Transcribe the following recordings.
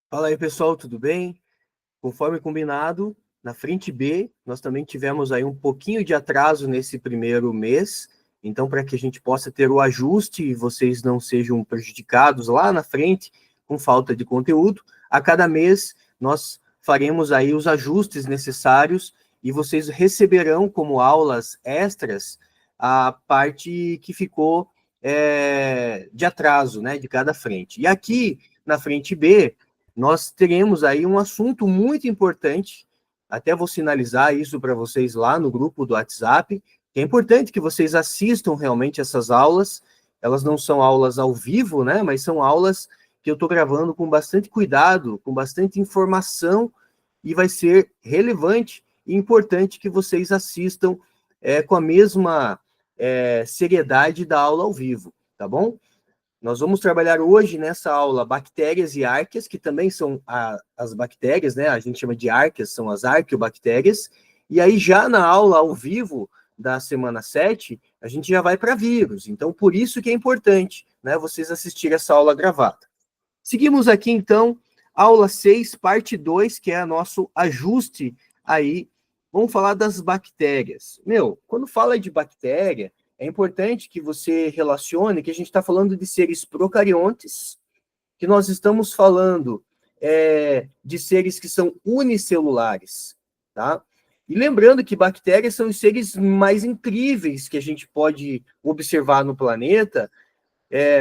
Fala aí, pessoal, tudo bem? Conforme combinado, na frente B, nós também tivemos aí um pouquinho de atraso nesse primeiro mês, então para que a gente possa ter o ajuste e vocês não sejam prejudicados lá na frente com falta de conteúdo, a cada mês nós faremos aí os ajustes necessários e vocês receberão como aulas extras a parte que ficou de atraso, né, de cada frente. E aqui na frente B, nós teremos aí um assunto muito importante, até vou sinalizar isso para vocês lá no grupo do WhatsApp, que é importante que vocês assistam realmente essas aulas, elas não são aulas ao vivo, né, mas são aulas que eu estou gravando com bastante cuidado, com bastante informação, e vai ser relevante e importante que vocês assistam com a mesma seriedade da aula ao vivo, tá bom? Nós vamos trabalhar hoje nessa aula bactérias e arqueas, que também são as bactérias, né? A gente chama de arqueas, são as arqueobactérias. E aí, já na aula ao vivo da semana 7, a gente já vai para vírus. Então, por isso que é importante, né, vocês assistirem essa aula gravada. Seguimos aqui, então, aula 6, parte 2, que é nosso ajuste aí. Vamos falar das bactérias. Quando fala de bactéria, é importante que você relacione que a gente está falando de seres procariontes, que nós estamos falando de seres que são unicelulares, tá? E lembrando que bactérias são os seres mais incríveis que a gente pode observar no planeta,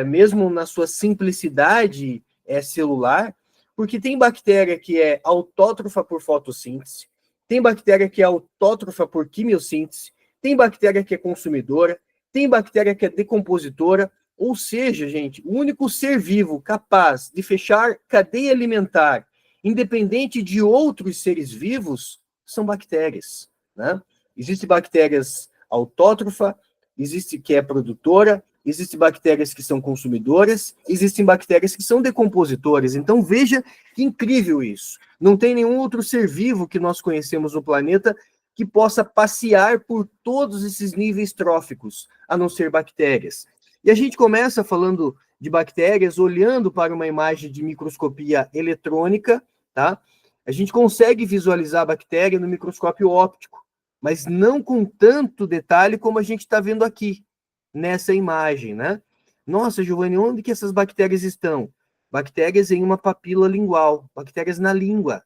mesmo na sua simplicidade celular, porque tem bactéria que é autótrofa por fotossíntese, tem bactéria que é autótrofa por quimiossíntese, tem bactéria que é consumidora, tem bactéria que é decompositora, ou seja, gente, o único ser vivo capaz de fechar cadeia alimentar, independente de outros seres vivos, são bactérias, né? Existem bactérias autótrofa, existe que é produtora, existem bactérias que são consumidoras, existem bactérias que são decompositoras. Então, veja que incrível isso. Não tem nenhum outro ser vivo que nós conhecemos no planeta que possa passear por todos esses níveis tróficos, a não ser bactérias. E a gente começa falando de bactérias, olhando para uma imagem de microscopia eletrônica, tá? A gente consegue visualizar a bactéria no microscópio óptico, mas não com tanto detalhe como a gente está vendo aqui, nessa imagem, né? Nossa, Giovanni, onde que essas bactérias estão? Bactérias em uma papila lingual, bactérias na língua.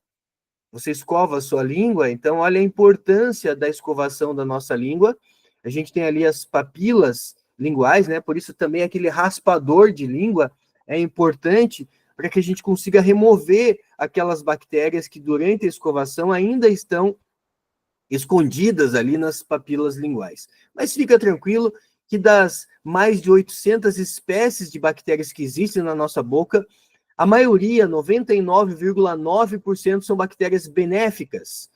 Você escova a sua língua, então olha a importância da escovação da nossa língua. A gente tem ali as papilas linguais, né? Por isso também aquele raspador de língua é importante para que a gente consiga remover aquelas bactérias que durante a escovação ainda estão escondidas ali nas papilas linguais. Mas fica tranquilo que das mais de 800 espécies de bactérias que existem na nossa boca, a maioria, 99,9%, são bactérias benéficas.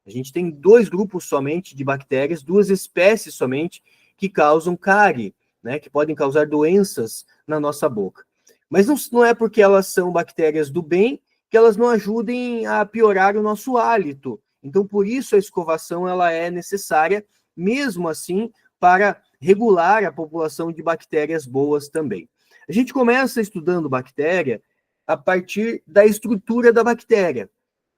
A gente tem 2 grupos somente de bactérias, 2 espécies somente, que causam cárie, né, que podem causar doenças na nossa boca. Mas não é porque elas são bactérias do bem que elas não ajudem a piorar o nosso hálito. Então, por isso a escovação ela é necessária, mesmo assim, para regular a população de bactérias boas também. A gente começa estudando bactéria a partir da estrutura da bactéria.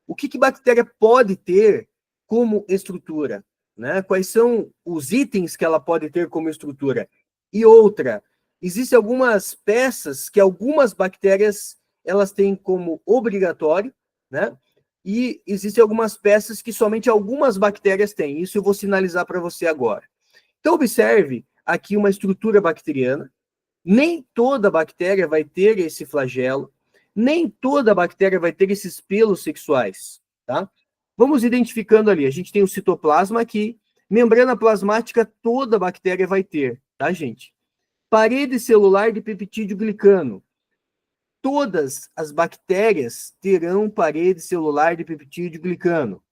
O que bactéria pode ter como estrutura? Né? Quais são os itens que ela pode ter como estrutura? E outra, existem algumas peças que algumas bactérias elas têm como obrigatório, né? E existem algumas peças que somente algumas bactérias têm. Isso eu vou sinalizar para você agora. Então, observe aqui uma estrutura bacteriana. Nem toda bactéria vai ter esse flagelo, nem toda bactéria vai ter esses pelos sexuais, tá? Vamos identificando ali. A gente tem o citoplasma aqui, membrana plasmática toda bactéria vai ter, tá, gente? Parede celular de peptídeo glicano. Todas as bactérias terão parede celular de peptídeo glicano,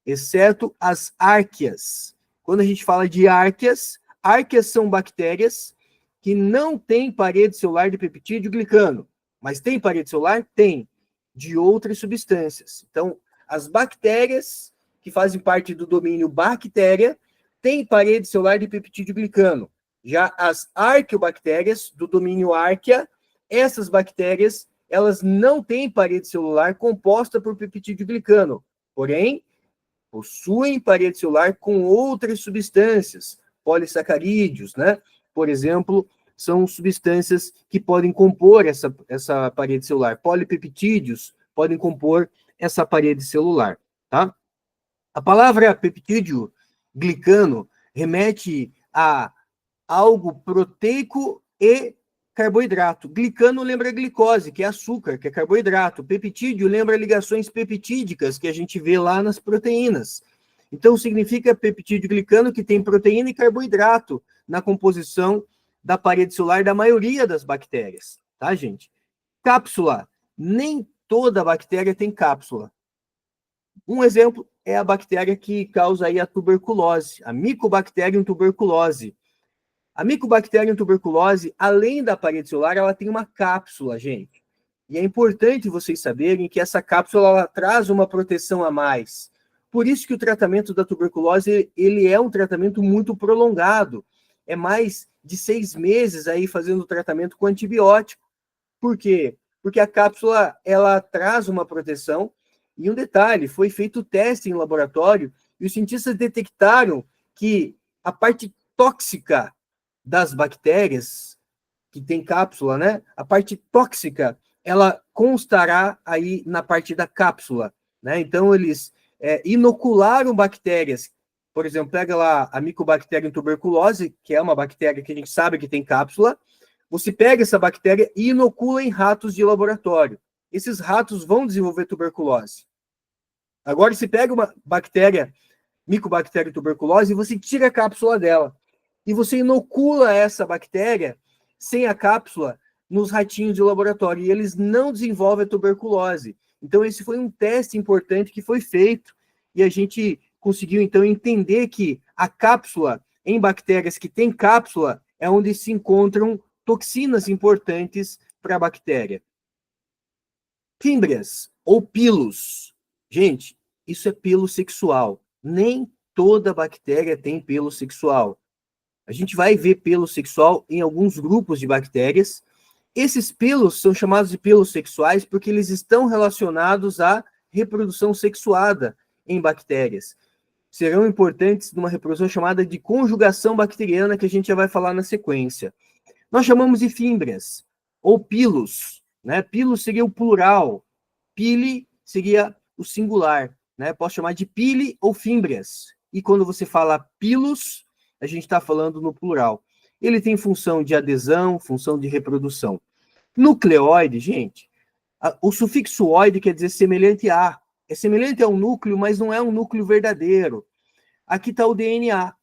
exceto as árqueas. Quando a gente fala de árqueas, árqueas são bactérias que não têm parede celular de peptídeo glicano. Mas tem parede celular? Tem, de outras substâncias. Então, as bactérias que fazem parte do domínio bactéria têm parede celular de peptídeo glicano. Já as arqueobactérias, do domínio árquea, essas bactérias elas não têm parede celular composta por peptídeo glicano, porém, possuem parede celular com outras substâncias, polissacarídeos, né? Por exemplo, são substâncias que podem compor essa parede celular. Polipeptídeos podem compor essa parede celular, tá? A palavra peptídeo glicano remete a algo proteico e carboidrato. Glicano lembra glicose, que é açúcar, que é carboidrato. Peptídeo lembra ligações peptídicas, que a gente vê lá nas proteínas. Então, significa peptídeo glicano que tem proteína e carboidrato na composição da parede celular da maioria das bactérias, tá, gente? Cápsula. Nem toda bactéria tem cápsula. Um exemplo é a bactéria que causa aí a tuberculose, a Mycobacterium tuberculose. A Mycobacterium tuberculose, além da parede celular, ela tem uma cápsula, gente. E é importante vocês saberem que essa cápsula ela traz uma proteção a mais. Por isso que o tratamento da tuberculose ele é um tratamento muito prolongado. É mais de 6 meses aí fazendo o tratamento com antibiótico. Por quê? Porque a cápsula ela traz uma proteção. E um detalhe, foi feito o teste em laboratório e os cientistas detectaram que a parte tóxica das bactérias que tem cápsula, né? A parte tóxica, ela constará aí na parte da cápsula, né? Então, eles inocularam bactérias. Por exemplo, pega lá a Mycobacterium tuberculose, que é uma bactéria que a gente sabe que tem cápsula. Você pega essa bactéria e inocula em ratos de laboratório. Esses ratos vão desenvolver tuberculose. Agora, se pega uma bactéria, Mycobacterium tuberculose, e você tira a cápsula dela. E você inocula essa bactéria sem a cápsula nos ratinhos de laboratório. E eles não desenvolvem a tuberculose. Então, esse foi um teste importante que foi feito. E a gente conseguiu, então, entender que a cápsula, em bactérias que têm cápsula, é onde se encontram toxinas importantes para a bactéria. Fímbrias ou pilos. Gente, isso é pelo sexual. Nem toda bactéria tem pelo sexual. A gente vai ver pelo sexual em alguns grupos de bactérias. Esses pelos são chamados de pelos sexuais porque eles estão relacionados à reprodução sexuada em bactérias. Serão importantes numa reprodução chamada de conjugação bacteriana, que a gente já vai falar na sequência. Nós chamamos de fímbrias, ou pilos, né? Pilos seria o plural, pili seria o singular, né? Posso chamar de pili ou fímbrias. E quando você fala pilos, a gente está falando no plural. Ele tem função de adesão, função de reprodução. Nucleóide, gente, o sufixo oide quer dizer semelhante a. É semelhante a um núcleo, mas não é um núcleo verdadeiro. Aqui está o DNA.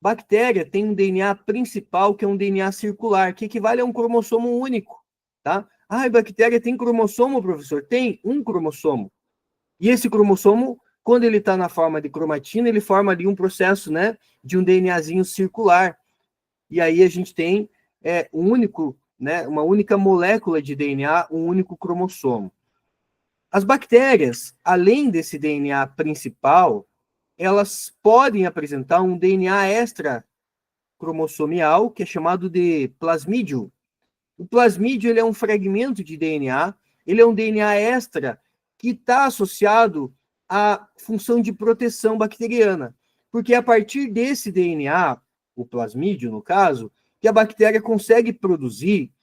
Bactéria tem um DNA principal, que é um DNA circular, que equivale a um cromossomo único, tá? Ah, a bactéria tem cromossomo, professor? Tem um cromossomo. E esse cromossomo, quando ele está na forma de cromatina, ele forma ali um processo, né, de um DNAzinho circular. E aí a gente tem um único, né, uma única molécula de DNA, um único cromossomo. As bactérias, além desse DNA principal, elas podem apresentar um DNA extra-cromossomial, que é chamado de plasmídio. O plasmídio ele é um fragmento de DNA, ele é um DNA extra que está associado à função de proteção bacteriana, porque é a partir desse DNA, o plasmídio no caso, que a bactéria consegue produzir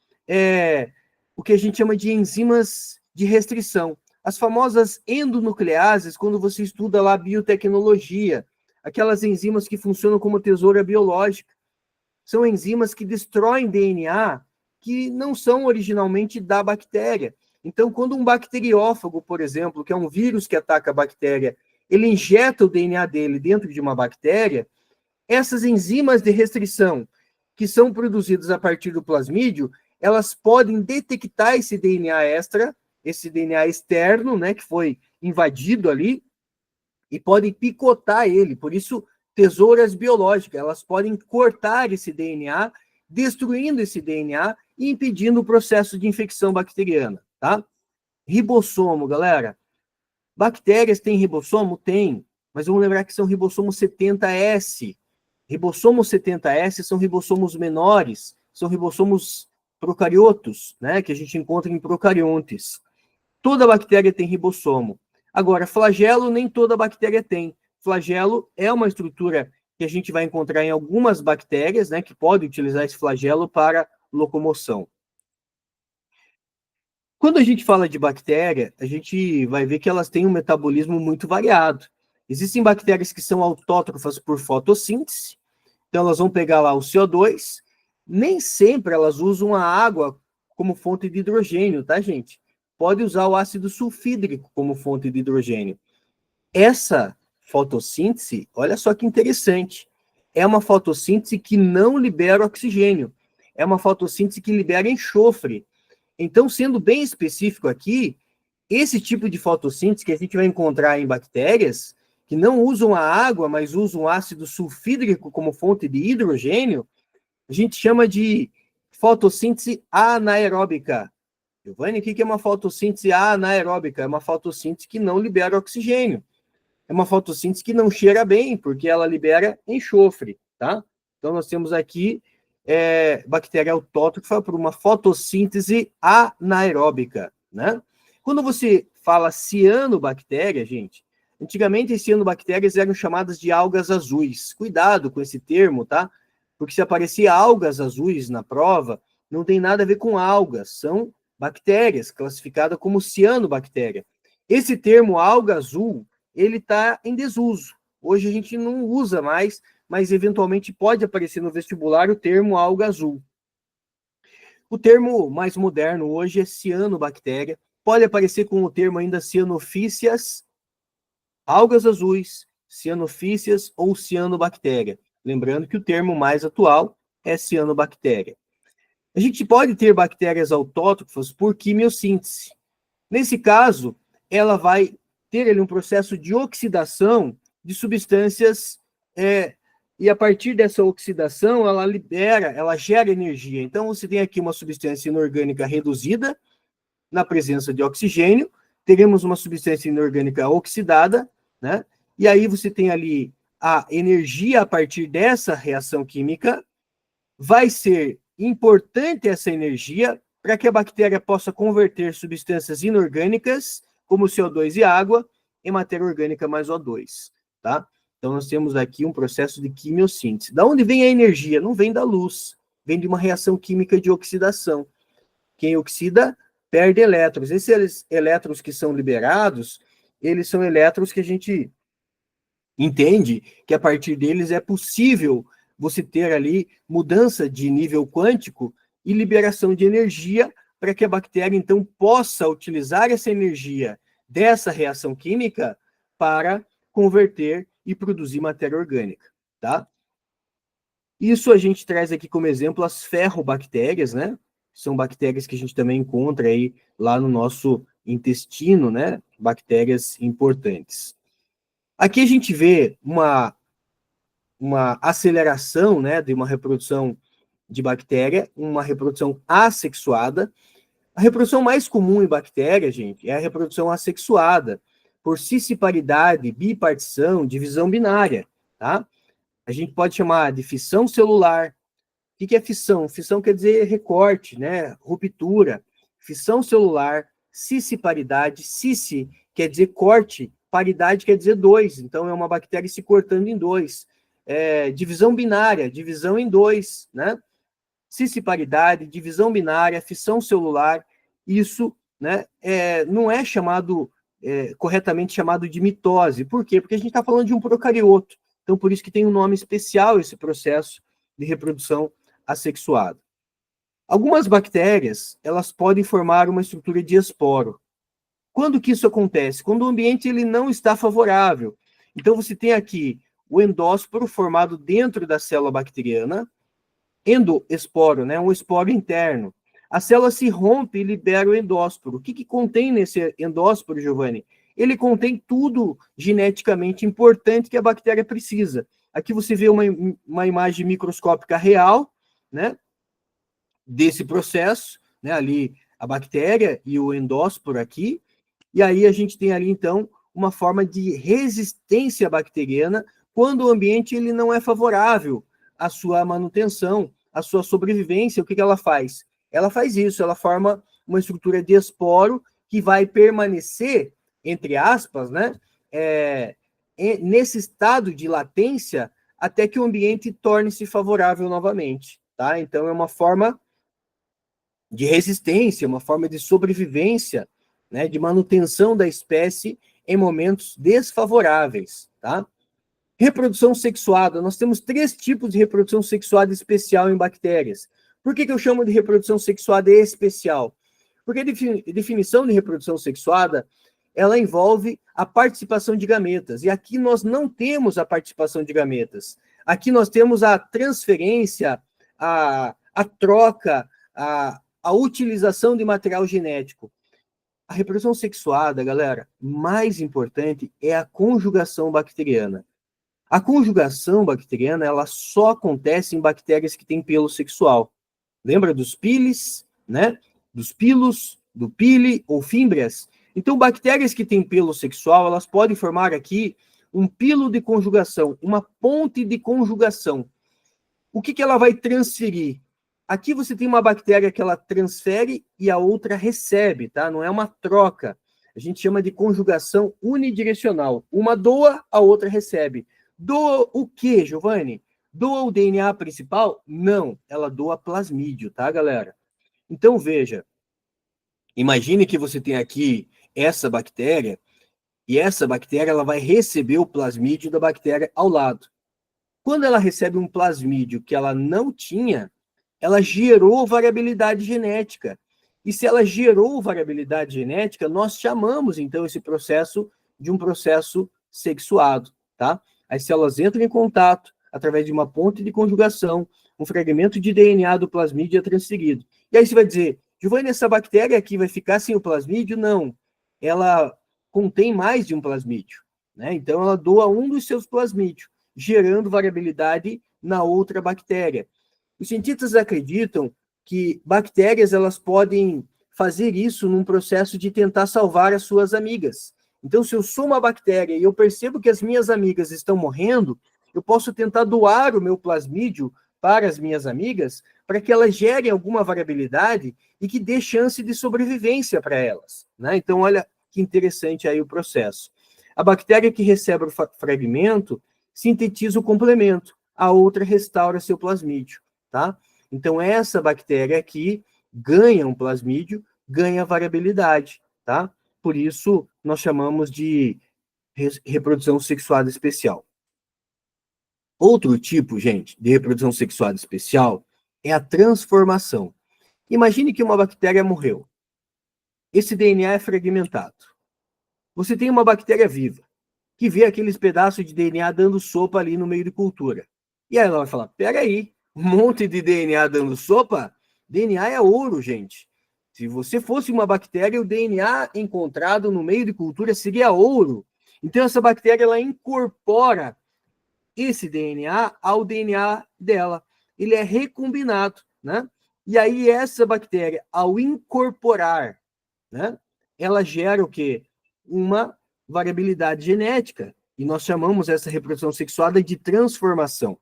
o que a gente chama de enzimas de restrição. As famosas endonucleases, quando você estuda lá biotecnologia, aquelas enzimas que funcionam como tesoura biológica, são enzimas que destroem DNA que não são originalmente da bactéria. Então, quando um bacteriófago, por exemplo, que é um vírus que ataca a bactéria, ele injeta o DNA dele dentro de uma bactéria, essas enzimas de restrição, que são produzidas a partir do plasmídio, elas podem detectar esse DNA extra, esse DNA externo, né, que foi invadido ali, e podem picotar ele. Por isso, tesouras biológicas, elas podem cortar esse DNA, destruindo esse DNA e impedindo o processo de infecção bacteriana, tá? Ribossomo, galera. Bactérias têm ribossomo? Tem, mas vamos lembrar que são ribossomos 70S. Ribossomos 70S são ribossomos menores, são ribossomos procariotos, né, que a gente encontra em procariontes. Toda bactéria tem ribossomo. Agora, flagelo nem toda bactéria tem. Flagelo é uma estrutura que a gente vai encontrar em algumas bactérias, né, que podem utilizar esse flagelo para locomoção. Quando a gente fala de bactéria, a gente vai ver que elas têm um metabolismo muito variado. Existem bactérias que são autótrofas por fotossíntese, então elas vão pegar lá o CO2, nem sempre elas usam a água como fonte de hidrogênio, tá, gente? Pode usar o ácido sulfídrico como fonte de hidrogênio. Essa fotossíntese, olha só que interessante, é uma fotossíntese que não libera oxigênio, é uma fotossíntese que libera enxofre. Então, sendo bem específico aqui, esse tipo de fotossíntese que a gente vai encontrar em bactérias, que não usam a água, mas usam ácido sulfídrico como fonte de hidrogênio, a gente chama de fotossíntese anaeróbica. Giovanni, o que é uma fotossíntese anaeróbica? É uma fotossíntese que não libera oxigênio. É uma fotossíntese que não cheira bem, porque ela libera enxofre, tá? Então, nós temos aqui bactéria autótrofa por uma fotossíntese anaeróbica, né? Quando você fala cianobactéria, gente, antigamente as cianobactérias eram chamadas de algas azuis. Cuidado com esse termo, tá? Porque se aparecer algas azuis na prova, não tem nada a ver com algas, são bactérias classificadas como cianobactéria. Esse termo alga azul, ele está em desuso. Hoje a gente não usa mais, mas eventualmente pode aparecer no vestibular o termo alga azul. O termo mais moderno hoje é cianobactéria. Pode aparecer com o termo ainda cianofícias, algas azuis, cianofícias ou cianobactéria. Lembrando que o termo mais atual é cianobactéria. A gente pode ter bactérias autótrofas por quimiossíntese. Nesse caso, ela vai ter ali um processo de oxidação de substâncias e a partir dessa oxidação, ela gera energia. Então, você tem aqui uma substância inorgânica reduzida na presença de oxigênio, teremos uma substância inorgânica oxidada, né? E aí você tem ali a energia a partir dessa reação química. Vai ser importante essa energia para que a bactéria possa converter substâncias inorgânicas, como CO2 e água, em matéria orgânica mais O2, tá? Então, nós temos aqui um processo de quimiossíntese. Da onde vem a energia? Não vem da luz, vem de uma reação química de oxidação. Quem oxida, perde elétrons. Esses elétrons que são liberados, eles são elétrons que a gente entende que a partir deles é possível você ter ali mudança de nível quântico e liberação de energia para que a bactéria, então, possa utilizar essa energia dessa reação química para converter e produzir matéria orgânica, tá? Isso a gente traz aqui como exemplo as ferrobactérias, né? São bactérias que a gente também encontra aí lá no nosso intestino, né? Bactérias importantes. Aqui a gente vê uma aceleração, né, de uma reprodução de bactéria, uma reprodução assexuada. A reprodução mais comum em bactérias, gente, é a reprodução assexuada, por cisciparidade, bipartição, divisão binária, tá? A gente pode chamar de fissão celular. O que é fissão? Fissão quer dizer recorte, né? Ruptura. Fissão celular, cisciparidade, cis quer dizer corte, paridade quer dizer dois. Então, é uma bactéria se cortando em dois. Divisão binária, divisão em dois, né? Cisciparidade, divisão binária, fissão celular, isso, né, não é chamado, corretamente chamado de mitose. Por quê? Porque a gente está falando de um procarioto. Então, por isso que tem um nome especial esse processo de reprodução assexuada. Algumas bactérias, elas podem formar uma estrutura de esporo. Quando que isso acontece? Quando o ambiente ele não está favorável. Então, você tem aqui o endósporo formado dentro da célula bacteriana, endoesporo, né, um esporo interno. A célula se rompe e libera o endósporo. O que contém nesse endósporo, Giovanni? Ele contém tudo geneticamente importante que a bactéria precisa. Aqui você vê uma imagem microscópica real, né, desse processo, né, ali a bactéria e o endósporo aqui, e aí a gente tem ali, então, uma forma de resistência bacteriana quando o ambiente ele não é favorável à sua manutenção, à sua sobrevivência. O que ela faz? ela faz isso, ela forma uma estrutura de esporo que vai permanecer, entre aspas, né, nesse estado de latência até que o ambiente torne-se favorável novamente, tá? Então, é uma forma de resistência, uma forma de sobrevivência, né, de manutenção da espécie em momentos desfavoráveis, tá? Reprodução sexuada. Nós temos 3 tipos de reprodução sexuada especial em bactérias. Por que eu chamo de reprodução sexuada especial? Porque a definição de reprodução sexuada, ela envolve a participação de gametas. E aqui nós não temos a participação de gametas. Aqui nós temos a transferência, a troca, a utilização de material genético. A reprodução sexuada, galera, mais importante é a conjugação bacteriana. A conjugação bacteriana, ela só acontece em bactérias que têm pelo sexual. Lembra dos piles, né? Dos pilos, do pile ou fímbrias? Então, bactérias que têm pelo sexual, elas podem formar aqui um pilo de conjugação, uma ponte de conjugação. O que ela vai transferir? Aqui você tem uma bactéria que ela transfere e a outra recebe, tá? Não é uma troca. A gente chama de conjugação unidirecional. Uma doa, a outra recebe. Doa o quê, Giovanni? Doa o DNA principal? Não, ela doa plasmídio, tá, galera? Então, veja, imagine que você tem aqui essa bactéria, e essa bactéria ela vai receber o plasmídio da bactéria ao lado. Quando ela recebe um plasmídio que ela não tinha, ela gerou variabilidade genética. E se ela gerou variabilidade genética, nós chamamos, então, esse processo de um processo sexuado, tá? As células entram em contato através de uma ponte de conjugação, um fragmento de DNA do plasmídio é transferido. E aí você vai dizer, Giovanni, essa bactéria aqui vai ficar sem o plasmídio? Não. Ela contém mais de um plasmídio, né? Então, ela doa um dos seus plasmídios, gerando variabilidade na outra bactéria. Os cientistas acreditam que bactérias elas podem fazer isso num processo de tentar salvar as suas amigas. Então, se eu sou uma bactéria e eu percebo que as minhas amigas estão morrendo, eu posso tentar doar o meu plasmídio para as minhas amigas, para que elas gerem alguma variabilidade e que dê chance de sobrevivência para elas, né? Então, olha que interessante aí o processo. A bactéria que recebe o fragmento sintetiza o complemento, a outra restaura seu plasmídio, tá? Então, essa bactéria aqui ganha um plasmídio, ganha variabilidade, tá? Por isso, nós chamamos de reprodução sexuada especial. Outro tipo, gente, de reprodução sexuada especial é a transformação. Imagine que uma bactéria morreu. Esse DNA é fragmentado. Você tem uma bactéria viva, que vê aqueles pedaços de DNA dando sopa ali no meio de cultura. E aí ela vai falar, peraí, um monte de DNA dando sopa? DNA é ouro, gente. Se você fosse uma bactéria, o DNA encontrado no meio de cultura seria ouro. Então, essa bactéria, ela incorpora esse DNA ao DNA dela. Ele é recombinado, né? E aí, essa bactéria, ao incorporar, né, ela gera o quê? Uma variabilidade genética. E nós chamamos essa reprodução sexuada de transformação.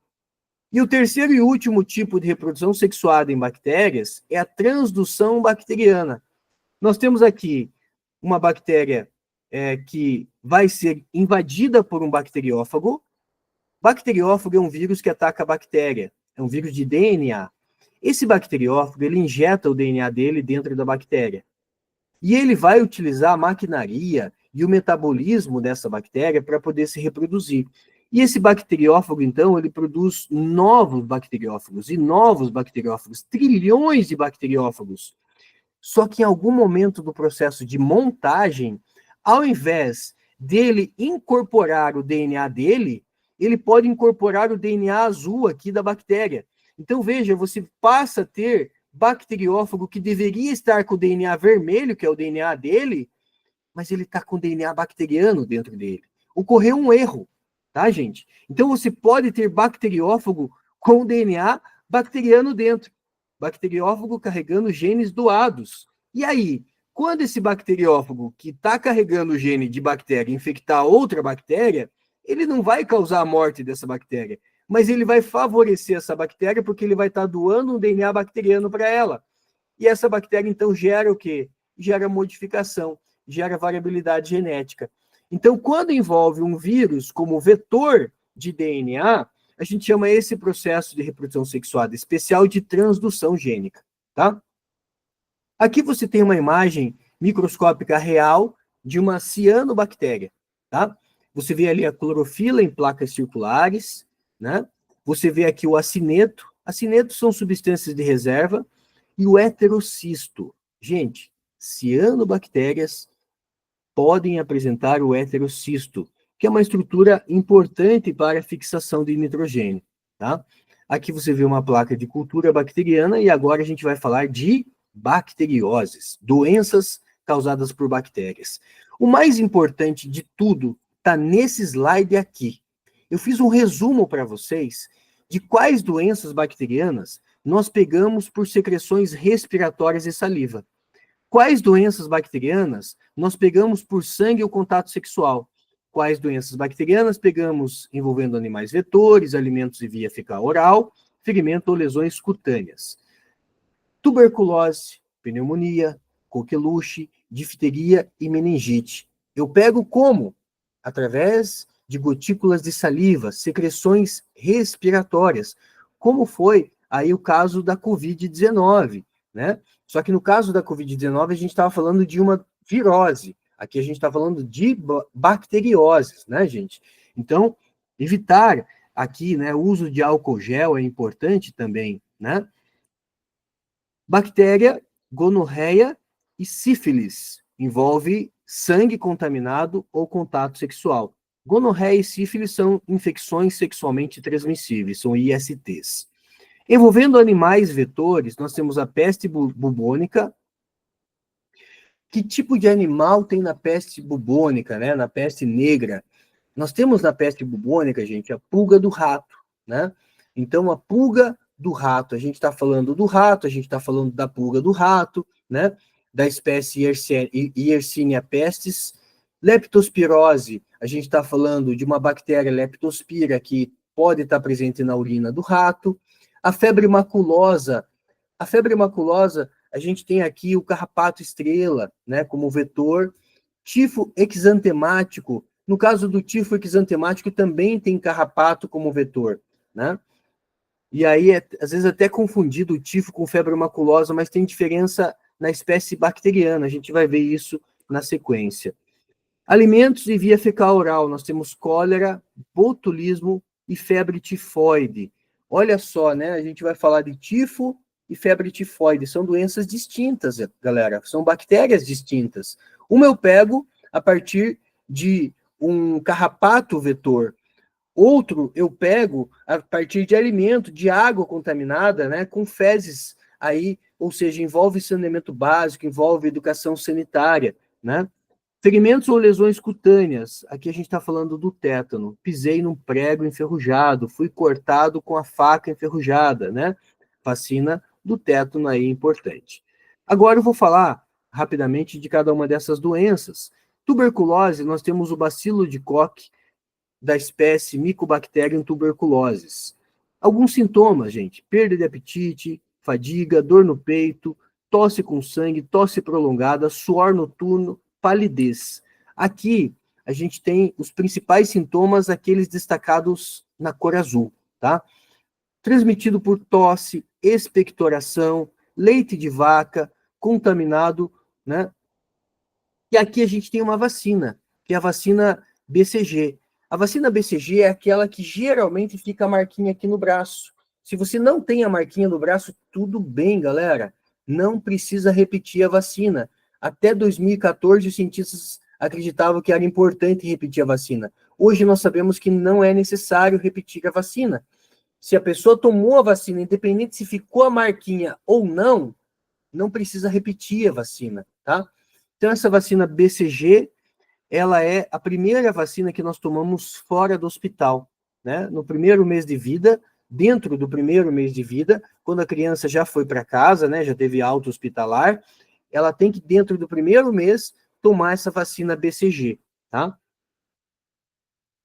E o terceiro e último tipo de reprodução sexuada em bactérias é a transdução bacteriana. Nós temos aqui uma bactéria que vai ser invadida por um bacteriófago. Bacteriófago é um vírus que ataca a bactéria, é um vírus de DNA. Esse bacteriófago, ele injeta o DNA dele dentro da bactéria. E ele vai utilizar a maquinaria e o metabolismo dessa bactéria para poder se reproduzir. E esse bacteriófago, então, ele produz novos bacteriófagos e novos bacteriófagos, trilhões de bacteriófagos. Só que em algum momento do processo de montagem, ao invés dele incorporar o DNA dele, ele pode incorporar o DNA azul aqui da bactéria. Então, veja, você passa a ter bacteriófago que deveria estar com o DNA vermelho, que é o DNA dele, mas ele está com o DNA bacteriano dentro dele. Ocorreu um erro, tá, gente? Então, você pode ter bacteriófago com o DNA bacteriano dentro. Bacteriófago carregando genes doados. E aí, quando esse bacteriófago que está carregando o gene de bactéria infectar outra bactéria, ele não vai causar a morte dessa bactéria, mas ele vai favorecer essa bactéria porque ele vai estar doando um DNA bacteriano para ela. E essa bactéria, então, gera o quê? Gera modificação, gera variabilidade genética. Então, quando envolve um vírus como vetor de DNA, a gente chama esse processo de reprodução sexuada especial de transdução gênica, tá? Aqui você tem uma imagem microscópica real de uma cianobactéria, tá? Você vê ali a clorofila em placas circulares, né? Você vê aqui o acineto. Acinetos são substâncias de reserva e o heterocisto. Gente, cianobactérias podem apresentar o heterocisto, que é uma estrutura importante para a fixação de nitrogênio, tá? Aqui você vê uma placa de cultura bacteriana e agora a gente vai falar de bacterioses, doenças causadas por bactérias. O mais importante de tudo está nesse slide aqui. Eu fiz um resumo para vocês de quais doenças bacterianas nós pegamos por secreções respiratórias e saliva. Quais doenças bacterianas nós pegamos por sangue ou contato sexual? Quais doenças bacterianas pegamos envolvendo animais vetores, alimentos e via fecal oral, ferimento ou lesões cutâneas? Tuberculose, pneumonia, coqueluche, difteria e meningite. Eu pego como? Através de gotículas de saliva, secreções respiratórias, como foi aí o caso da Covid-19, né? Só que no caso da Covid-19 a gente estava falando de uma virose, aqui a gente está falando de bacterioses, né, gente? Então, evitar aqui, né, o uso de álcool gel é importante também, né? Bactéria, gonorreia e sífilis. Envolve sangue contaminado ou contato sexual. Gonorreia e sífilis são infecções sexualmente transmissíveis, são ISTs. Envolvendo animais vetores, nós temos a peste bubônica. Que tipo de animal tem na peste bubônica, né? Na peste negra? Nós temos na peste bubônica, gente, a pulga do rato, né? Então, a pulga do rato, a gente está falando do rato, a gente está falando da pulga do rato, né? Da espécie Yersinia pestis. Leptospirose, a gente está falando de uma bactéria leptospira que pode estar presente na urina do rato. A febre maculosa, a gente tem aqui o carrapato estrela, né, como vetor. Tifo exantemático, no caso do tifo exantemático também tem carrapato como vetor, né? E aí, às vezes, até confundido o tifo com febre maculosa, mas tem diferença na espécie bacteriana, a gente vai ver isso na sequência. Alimentos e via fecal oral, nós temos cólera, botulismo e febre tifoide. Olha só, né? A gente vai falar de tifo e febre tifoide. São doenças distintas, galera. São bactérias distintas. Uma eu pego a partir de um carrapato vetor. Outro eu pego a partir de alimento, de água contaminada, né? Com fezes aí, ou seja, envolve saneamento básico, envolve educação sanitária, né? Ferimentos ou lesões cutâneas. Aqui a gente está falando do tétano. Pisei num prego enferrujado, fui cortado com a faca enferrujada, né? Vacina do tétano aí importante. Agora eu vou falar rapidamente de cada uma dessas doenças. Tuberculose, nós temos o bacilo de Koch, da espécie Mycobacterium tuberculosis. Alguns sintomas, gente: perda de apetite, fadiga, dor no peito, tosse com sangue, tosse prolongada, suor noturno, palidez. Aqui a gente tem os principais sintomas, aqueles destacados na cor azul, tá? Transmitido por tosse, expectoração, leite de vaca, contaminado, né? E aqui a gente tem uma vacina, que é a vacina BCG. A vacina BCG é aquela que geralmente fica a marquinha aqui no braço. Se você não tem a marquinha no braço, tudo bem, galera. Não precisa repetir a vacina. Até 2014, os cientistas acreditavam que era importante repetir a vacina. Hoje nós sabemos que não é necessário repetir a vacina. Se a pessoa tomou a vacina, independente se ficou a marquinha ou não, não precisa repetir a vacina, tá? Então, essa vacina BCG, ela é a primeira vacina que nós tomamos fora do hospital, né? No primeiro mês de vida, dentro do primeiro mês de vida, quando a criança já foi para casa, né, já teve alta hospitalar, ela tem que, dentro do primeiro mês, tomar essa vacina BCG, tá?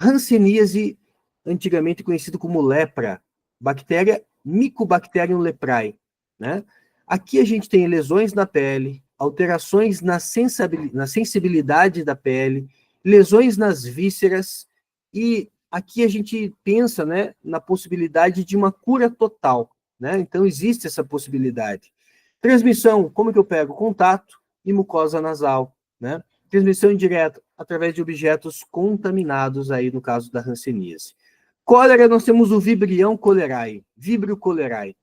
Hanseníase, antigamente conhecido como lepra, bactéria Mycobacterium leprae, né? Aqui a gente tem lesões na pele, alterações na sensibilidade da pele, lesões nas vísceras, e aqui a gente pensa, né, na possibilidade de uma cura total, né? Então existe essa possibilidade. Transmissão, como que eu pego? Contato e mucosa nasal, né? Transmissão indireta, através de objetos contaminados, aí no caso da hanseníase. Cólera, nós temos o Vibrião cholerae, Vibrio cholerae.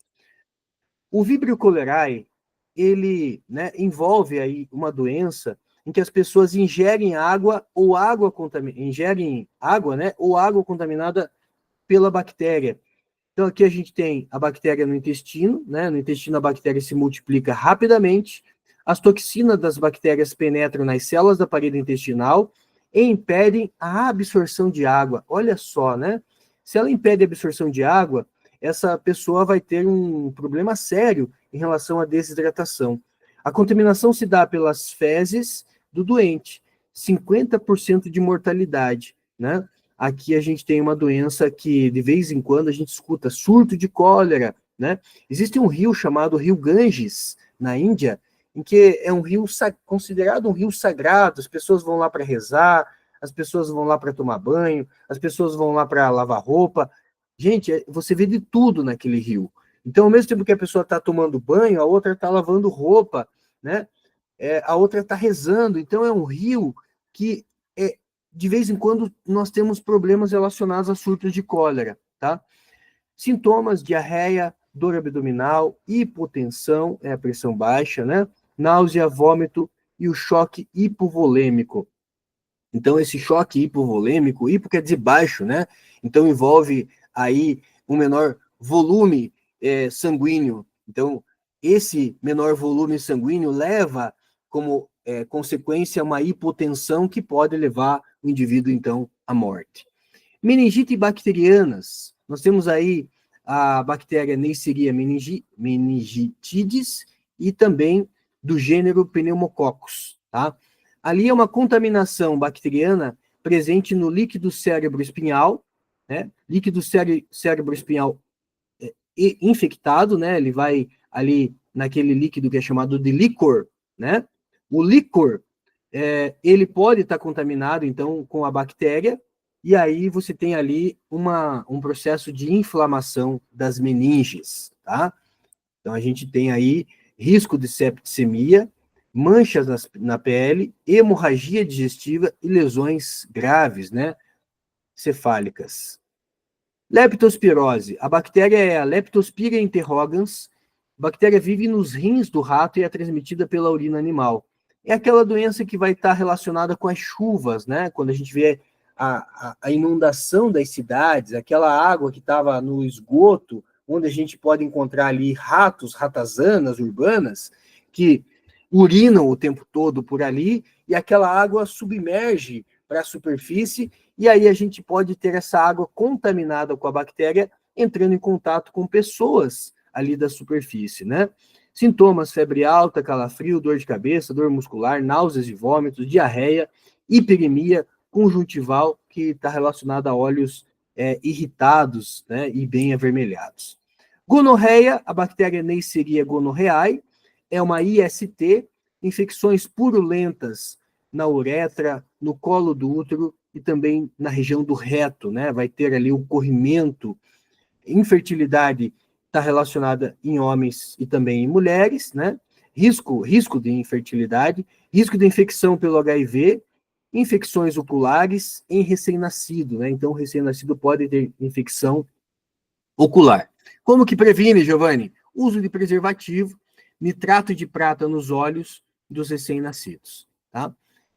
O Vibrio cholerae, ele, né, envolve aí uma doença em que as pessoas ingerem água ou ingerem água, né, ou água contaminada pela bactéria. Então aqui a gente tem a bactéria no intestino, né? No intestino a bactéria se multiplica rapidamente, as toxinas das bactérias penetram nas células da parede intestinal e impedem a absorção de água. Olha só, né? Se ela impede a absorção de água, essa pessoa vai ter um problema sério em relação à desidratação. A contaminação se dá pelas fezes do doente, 50% de mortalidade, né? Aqui a gente tem uma doença que, de vez em quando, a gente escuta surto de cólera, né? Existe um rio chamado Rio Ganges, na Índia, em que é um rio considerado um rio sagrado, as pessoas vão lá para rezar, as pessoas vão lá para tomar banho, as pessoas vão lá para lavar roupa. Gente, você vê de tudo naquele rio. Então, ao mesmo tempo que a pessoa está tomando banho, a outra está lavando roupa, né? A outra está rezando. Então, é um rio que de vez em quando nós temos problemas relacionados a surtos de cólera, tá? Sintomas: diarreia, dor abdominal, hipotensão, a pressão baixa, né? Náusea, vômito e o choque hipovolêmico. Então, esse choque hipovolêmico, hipo quer dizer baixo, né? Então, envolve aí um menor volume sanguíneo. Então, esse menor volume sanguíneo leva como consequência uma hipotensão que pode levar o indivíduo, então, à morte. Meningite bacterianas. Nós temos aí a bactéria Neisseria meningitidis e também do gênero Pneumococcus, tá? Ali é uma contaminação bacteriana presente no líquido cérebro-espinhal, né? Líquido cérebro-espinhal infectado, né? Ele vai ali naquele líquido que é chamado de líquor, né? O líquor, ele pode estar contaminado, então, com a bactéria, e aí você tem ali um processo de inflamação das meninges, tá? Então, a gente tem aí risco de septicemia, manchas na pele, hemorragia digestiva e lesões graves, né? Cefálicas. Leptospirose. A bactéria é a Leptospira interrogans. A bactéria vive nos rins do rato e é transmitida pela urina animal. É aquela doença que vai estar relacionada com as chuvas, né? Quando a gente vê a inundação das cidades, aquela água que estava no esgoto, onde a gente pode encontrar ali ratos, ratazanas urbanas, que urinam o tempo todo por ali, e aquela água submerge para a superfície, e aí a gente pode ter essa água contaminada com a bactéria entrando em contato com pessoas ali da superfície, né? Sintomas: febre alta, calafrio, dor de cabeça, dor muscular, náuseas e vômitos, diarreia, hiperemia, conjuntival, que está relacionada a olhos irritados, né, e bem avermelhados. Gonorreia, a bactéria Neisseria gonorrhoeae, é uma IST, infecções purulentas na uretra, no colo do útero e também na região do reto, né? Vai ter ali o corrimento. Infertilidade está relacionada em homens e também em mulheres, né? Risco de infertilidade, risco de infecção pelo HIV, infecções oculares em recém-nascido, né? Então, o recém-nascido pode ter infecção ocular. Como que previne, Giovanni? Uso de preservativo, nitrato de prata nos olhos dos recém-nascidos, tá?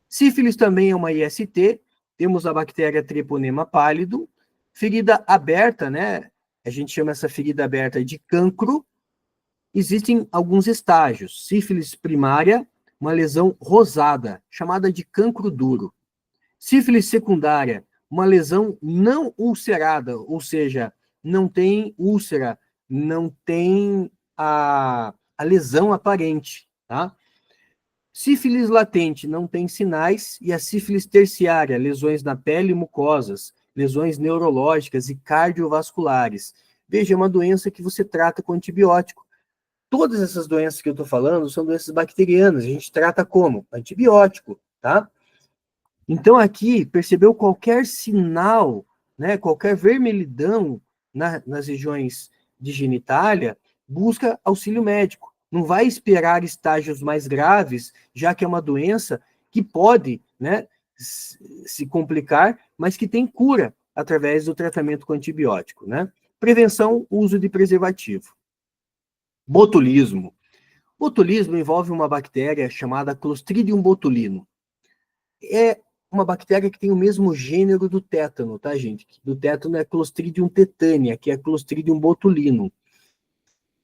Sífilis também é uma IST, temos a bactéria Treponema pálido, ferida aberta, né? A gente chama essa ferida aberta de cancro. Existem alguns estágios. Sífilis primária, uma lesão rosada, chamada de cancro duro. Sífilis secundária, uma lesão não ulcerada, ou seja, não tem úlcera, não tem a lesão aparente, tá? Sífilis latente, não tem sinais, e a sífilis terciária, lesões na pele e mucosas, lesões neurológicas e cardiovasculares. Veja, é uma doença que você trata com antibiótico. Todas essas doenças que eu estou falando são doenças bacterianas. A gente trata como? Antibiótico, tá? Então, aqui, percebeu qualquer sinal, né, qualquer vermelhidão nas regiões de genitália, busca auxílio médico. Não vai esperar estágios mais graves, já que é uma doença que pode, né, se complicar, mas que tem cura através do tratamento com antibiótico, né? Prevenção, uso de preservativo. Botulismo. Botulismo envolve uma bactéria chamada Clostridium botulino. É uma bactéria que tem o mesmo gênero do tétano, tá, gente? Do tétano é Clostridium tetania, que é Clostridium botulino.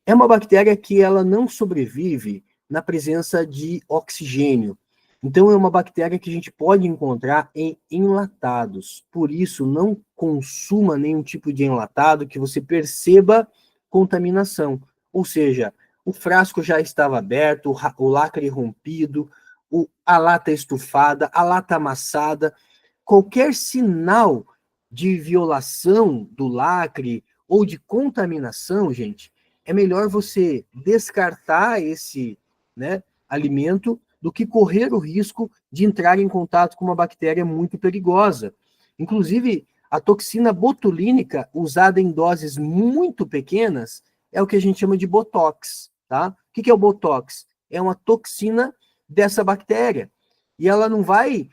É uma bactéria que ela não sobrevive na presença de oxigênio. Então, é uma bactéria que a gente pode encontrar em enlatados. Por isso, não consuma nenhum tipo de enlatado que você perceba contaminação. Ou seja, o frasco já estava aberto, o lacre rompido, a lata estufada, a lata amassada. Qualquer sinal de violação do lacre ou de contaminação, gente, é melhor você descartar esse, né, alimento do que correr o risco de entrar em contato com uma bactéria muito perigosa. Inclusive, a toxina botulínica, usada em doses muito pequenas, é o que a gente chama de botox, tá? O que é o botox? É uma toxina dessa bactéria. E ela não vai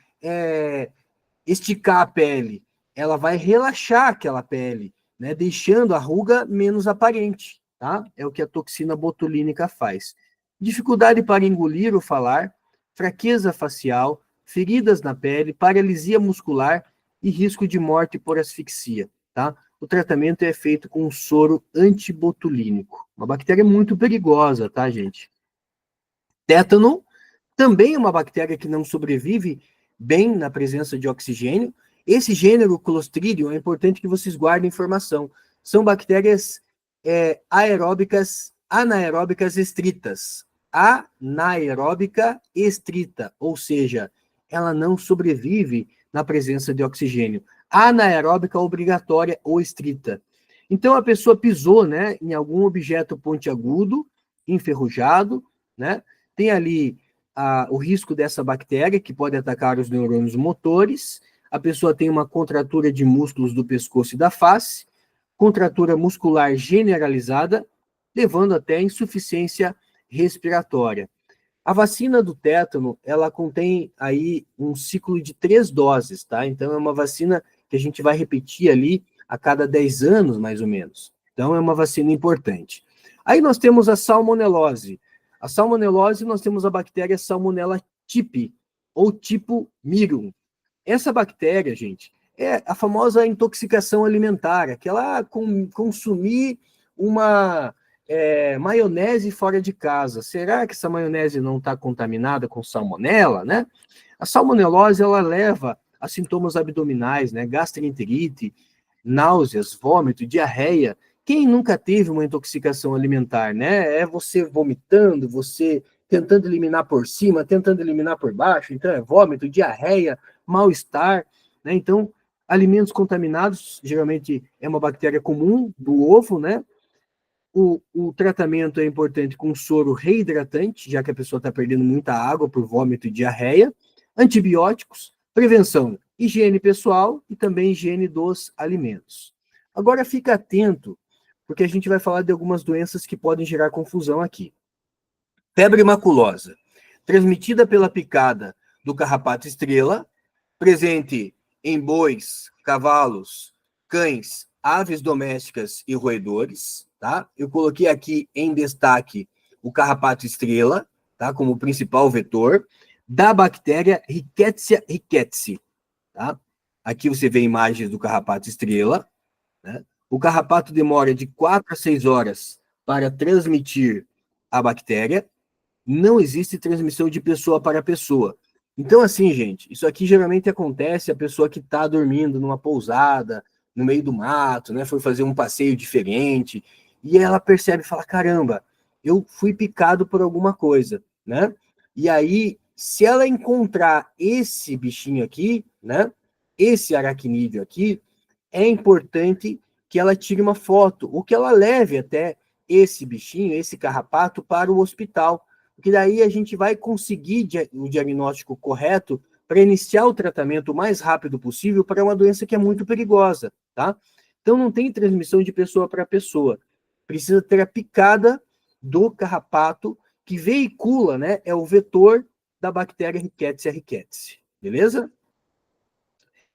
esticar a pele, ela vai relaxar aquela pele, né, deixando a ruga menos aparente, tá? É o que a toxina botulínica faz. Dificuldade para engolir ou falar, fraqueza facial, feridas na pele, paralisia muscular e risco de morte por asfixia, tá? O tratamento é feito com um soro antibotulínico. Uma bactéria muito perigosa, tá, gente? Tétano também é uma bactéria que não sobrevive bem na presença de oxigênio. Esse gênero Clostridium, é importante que vocês guardem informação. São bactérias aeróbicas, anaeróbicas estritas. Anaeróbica estrita, ou seja, ela não sobrevive na presença de oxigênio. Anaeróbica obrigatória ou estrita. Então a pessoa pisou, né, em algum objeto pontiagudo, enferrujado, né? Tem ali o risco dessa bactéria, que pode atacar os neurônios motores. A pessoa tem uma contratura de músculos do pescoço e da face, contratura muscular generalizada, levando até a insuficiência respiratória. A vacina do tétano, ela contém aí um ciclo de 3 doses, tá? Então, é uma vacina que a gente vai repetir ali a cada 10 anos, mais ou menos. Então, é uma vacina importante. Aí nós temos a salmonelose. A salmonelose, nós temos a bactéria Salmonella typhi, ou tipo mirum. Essa bactéria, gente, é a famosa intoxicação alimentar, aquela consumir uma maionese fora de casa. Será que essa maionese não está contaminada com salmonela, né? A salmonelose, ela leva a sintomas abdominais, né? Gastroenterite, náuseas, vômito, diarreia. Quem nunca teve uma intoxicação alimentar, né? É você vomitando, você tentando eliminar por cima, tentando eliminar por baixo. Então, é vômito, diarreia, mal-estar, né? Então, alimentos contaminados, geralmente é uma bactéria comum do ovo, né? O tratamento é importante com soro reidratante, já que a pessoa está perdendo muita água por vômito e diarreia. Antibióticos, prevenção, higiene pessoal e também higiene dos alimentos. Agora fica atento, porque a gente vai falar de algumas doenças que podem gerar confusão aqui. Febre maculosa, transmitida pela picada do carrapato estrela, presente em bois, cavalos, cães, aves domésticas e roedores, tá? Eu coloquei aqui em destaque o carrapato estrela, tá? Como principal vetor da bactéria Rickettsia rickettsii, tá? Aqui você vê imagens do carrapato estrela, né? O carrapato demora de 4 a 6 horas para transmitir a bactéria. Não existe transmissão de pessoa para pessoa. Então, assim, gente, isso aqui geralmente acontece a pessoa que está dormindo numa pousada, no meio do mato, né? Foi fazer um passeio diferente, e ela percebe e fala: caramba, eu fui picado por alguma coisa, né? E aí, se ela encontrar esse bichinho aqui, né? Esse aracnídeo aqui, é importante que ela tire uma foto, ou que ela leve até esse bichinho, esse carrapato, para o hospital, porque daí a gente vai conseguir o diagnóstico correto para iniciar o tratamento o mais rápido possível para uma doença que é muito perigosa, tá? Então não tem transmissão de pessoa para pessoa. Precisa ter a picada do carrapato que veicula, né? É o vetor da bactéria Rickettsia rickettsii, beleza?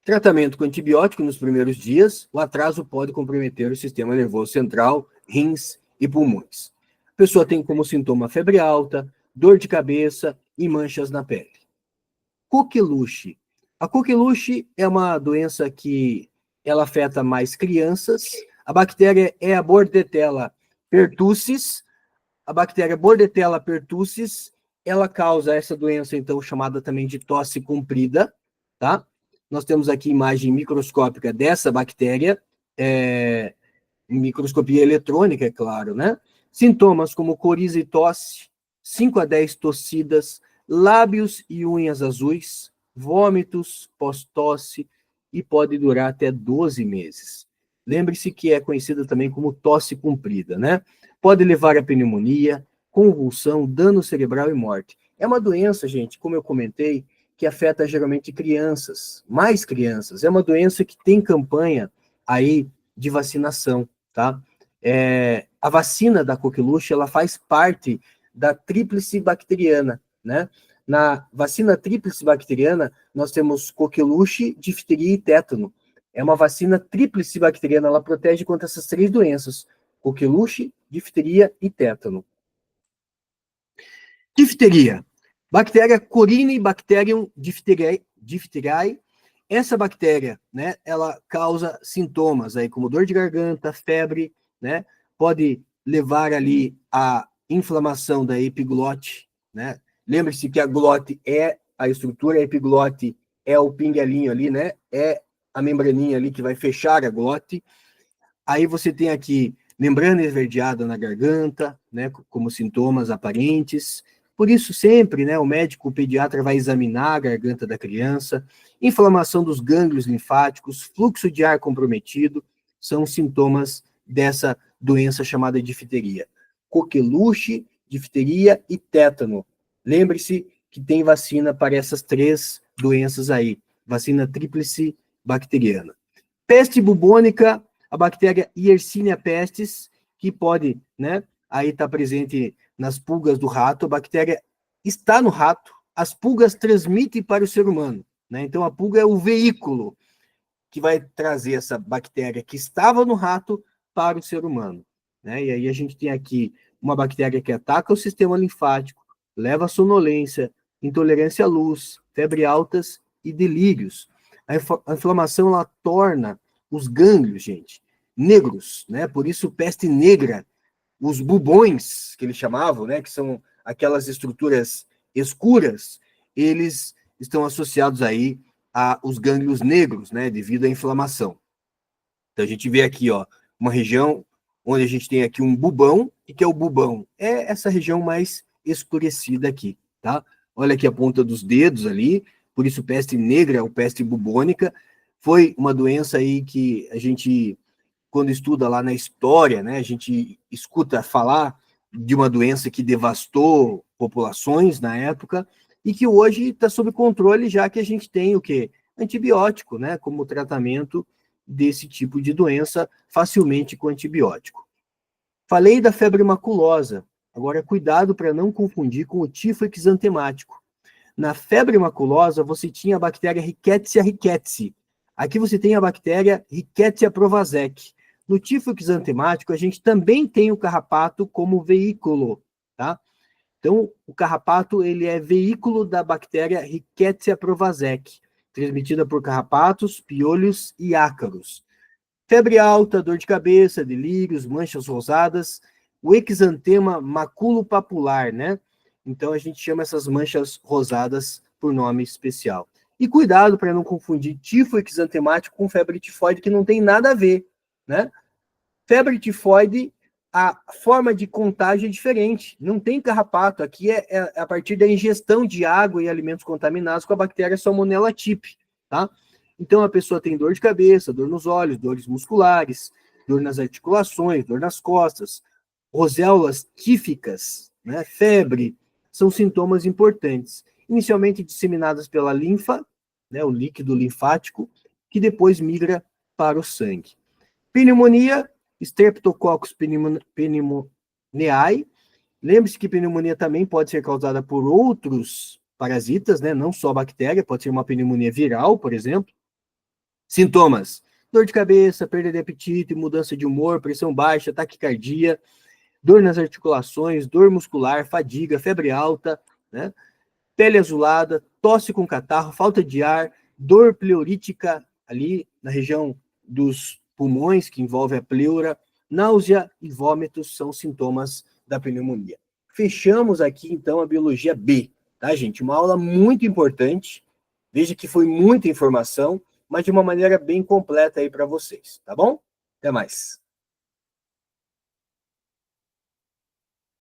Tratamento com antibiótico nos primeiros dias, o atraso pode comprometer o sistema nervoso central, rins e pulmões. A pessoa tem como sintoma febre alta, dor de cabeça e manchas na pele. Coqueluche. A coqueluche é uma doença que ela afeta mais crianças. A bactéria é a Bordetella pertussis. A bactéria Bordetella pertussis, ela causa essa doença, então, chamada também de tosse comprida, tá? Nós temos aqui imagem microscópica dessa bactéria, microscopia eletrônica, é claro, né? Sintomas como coriza e tosse, 5 a 10 tossidas, lábios e unhas azuis, vômitos pós-tosse e pode durar até 12 meses. Lembre-se que é conhecida também como tosse comprida, né? Pode levar a pneumonia, convulsão, dano cerebral e morte. É uma doença, gente, como eu comentei, que afeta geralmente crianças, mais crianças. É uma doença que tem campanha aí de vacinação, tá? A vacina da coqueluche, ela faz parte da tríplice bacteriana, né? Na vacina tríplice bacteriana, nós temos coqueluche, difteria e tétano. É uma vacina tríplice bacteriana, ela protege contra essas 3 doenças: coqueluche, difteria e tétano. Difteria. Bactéria Corynebacterium diphtheriae. Essa bactéria, né, ela causa sintomas aí como dor de garganta, febre, né? Pode levar ali a inflamação da epiglote, né? Lembre-se que a glote é a estrutura, a epiglote é o pinguelinho ali, né? É a membraninha ali que vai fechar a glote. Aí você tem aqui membrana esverdeada na garganta, né, como sintomas aparentes. Por isso, sempre, né, o médico, o pediatra vai examinar a garganta da criança. Inflamação dos gânglios linfáticos, fluxo de ar comprometido, são sintomas dessa doença chamada difteria. Coqueluche, difteria e tétano. Lembre-se que tem vacina para essas 3 doenças aí, vacina tríplice bacteriana. Peste bubônica, a bactéria Yersinia pestis, que pode, né, aí estar presente nas pulgas do rato. A bactéria está no rato, as pulgas transmitem para o ser humano, né? Então a pulga é o veículo que vai trazer essa bactéria que estava no rato para o ser humano, né? E aí a gente tem aqui uma bactéria que ataca o sistema linfático, leva a sonolência, intolerância à luz, febre altas e delírios. A inflamação, ela torna os gânglios, gente, negros, né? Por isso peste negra, os bubões que eles chamavam, né, que são aquelas estruturas escuras, eles estão associados aí aos gânglios negros, né, devido à inflamação. Então a gente vê aqui, ó, uma região onde a gente tem aqui um bubão. O que é o bubão? É essa região mais escurecida aqui, tá? Olha aqui a ponta dos dedos ali, por isso peste negra ou peste bubônica. Foi uma doença aí que a gente, quando estuda lá na história, né, a gente escuta falar de uma doença que devastou populações na época e que hoje está sob controle, já que a gente tem o quê? Antibiótico, né, como tratamento desse tipo de doença facilmente com antibiótico. Falei da febre maculosa. Agora, cuidado para não confundir com o tifo exantemático. Na febre maculosa, você tinha a bactéria Rickettsia rickettsii. Aqui você tem a bactéria Rickettsia provazek. No tifo exantemático, a gente também tem o carrapato como veículo, tá? Então, o carrapato, ele é veículo da bactéria Rickettsia provazek, transmitida por carrapatos, piolhos e ácaros. Febre alta, dor de cabeça, delírios, manchas rosadas, o exantema maculopapular, né? Então a gente chama essas manchas rosadas por nome especial. E cuidado para não confundir tifo exantemático com febre tifoide, que não tem nada a ver, né? Febre tifoide, a forma de contágio é diferente. Não tem carrapato. Aqui é a partir da ingestão de água e alimentos contaminados com a bactéria Salmonella typhi, tá? Então a pessoa tem dor de cabeça, dor nos olhos, dores musculares, dor nas articulações, dor nas costas, roséolas tíficas, né, febre, são sintomas importantes, inicialmente disseminadas pela linfa, né, o líquido linfático, que depois migra para o sangue. Pneumonia, Streptococcus pneumoniae. Lembre-se que pneumonia também pode ser causada por outros parasitas, né, não só bactéria, pode ser uma pneumonia viral, por exemplo. Sintomas: dor de cabeça, perda de apetite, mudança de humor, pressão baixa, taquicardia, dor nas articulações, dor muscular, fadiga, febre alta, né? Pele azulada, tosse com catarro, falta de ar, dor pleurítica ali na região dos pulmões, que envolve a pleura, náusea e vômitos são sintomas da pneumonia. Fechamos aqui, então, a biologia B, tá, gente? Uma aula muito importante. Veja que foi muita informação, mas de uma maneira bem completa aí para vocês, tá bom? Até mais.